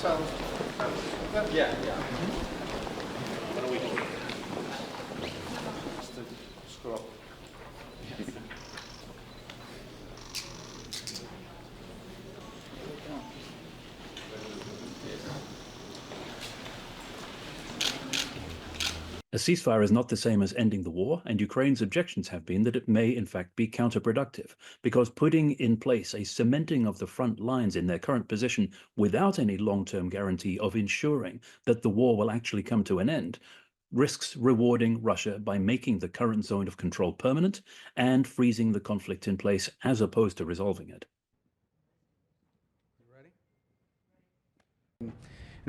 So, Yeah, yeah. What are we doing? just to screw up. A ceasefire is not the same as ending the war, and Ukraine's objections have been that it may in fact be counterproductive, because putting in place a cementing of the front lines in their current position without any long-term guarantee of ensuring that the war will actually come to an end risks rewarding Russia by making the current zone of control permanent and freezing the conflict in place as opposed to resolving it.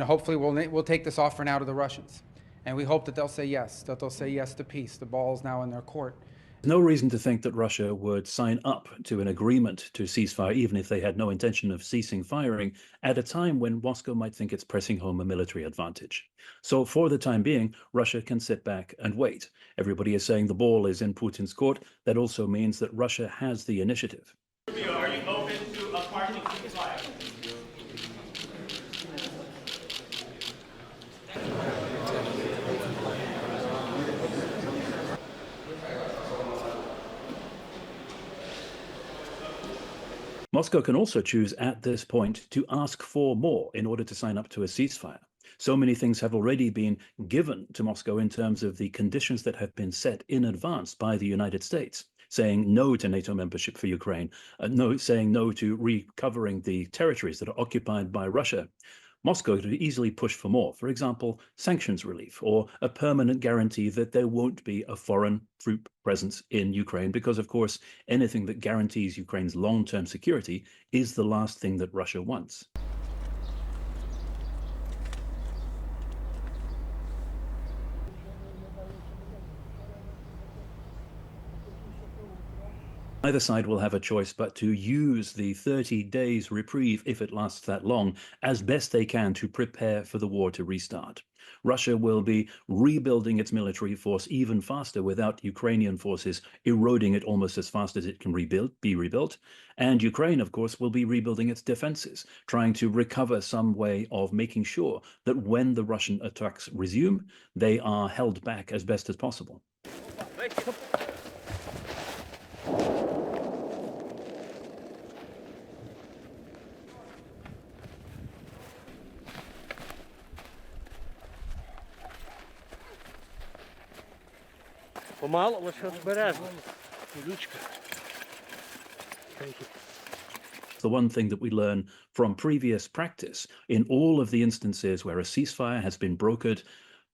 Hopefully we'll take this offer now to the Russians. And we hope that they'll say yes to peace. The ball's now in their court. There's no reason to think that Russia would sign up to an agreement to ceasefire, even if they had no intention of ceasing firing, at a time when Moscow might think it's pressing home a military advantage. So for the time being, Russia can sit back and wait. Everybody is saying the ball is in Putin's court. That also means that Russia has the initiative. Are you open to a partial ceasefire? Moscow can also choose at this point to ask for more in order to sign up to a ceasefire. So many things have already been given to Moscow in terms of the conditions that have been set in advance by the United States, saying no to NATO membership for Ukraine, saying no to recovering the territories that are occupied by Russia. Moscow could easily push for more, for example, sanctions relief or a permanent guarantee that there won't be a foreign troop presence in Ukraine, because, of course, anything that guarantees Ukraine's long-term security is the last thing that Russia wants. Either side will have a choice but to use the 30 days reprieve, if it lasts that long, as best they can to prepare for the war to restart. Russia will be rebuilding its military force even faster without Ukrainian forces eroding it almost as fast as it can be rebuilt. And Ukraine, of course, will be rebuilding its defenses, trying to recover some way of making sure that when the Russian attacks resume, they are held back as best as possible. Помало, лише обережно. Колючка. The one thing that we learn from previous practice in all of the instances where a ceasefire has been brokered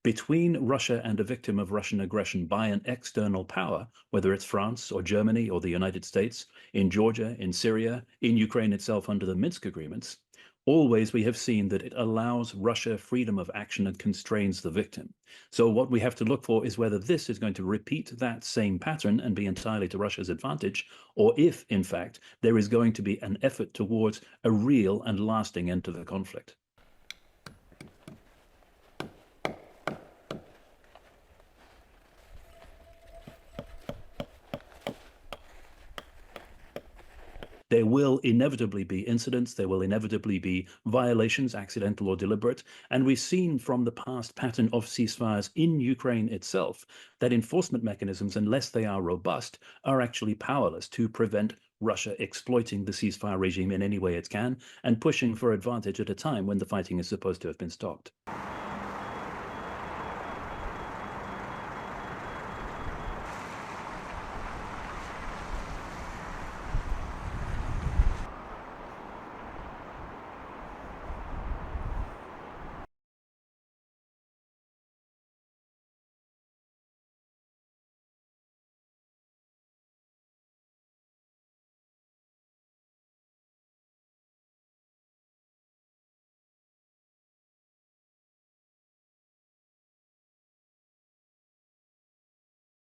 between Russia and a victim of Russian aggression by an external power, whether it's France or Germany or the United States, in Georgia, in Syria, in Ukraine itself under the Minsk agreements, always we have seen that it allows Russia freedom of action and constrains the victim. So what we have to look for is whether this is going to repeat that same pattern and be entirely to Russia's advantage, or if, in fact, there is going to be an effort towards a real and lasting end to the conflict. There will inevitably be incidents, there will inevitably be violations, accidental or deliberate, and we've seen from the past pattern of ceasefires in Ukraine itself that enforcement mechanisms, unless they are robust, are actually powerless to prevent Russia exploiting the ceasefire regime in any way it can and pushing for advantage at a time when the fighting is supposed to have been stopped.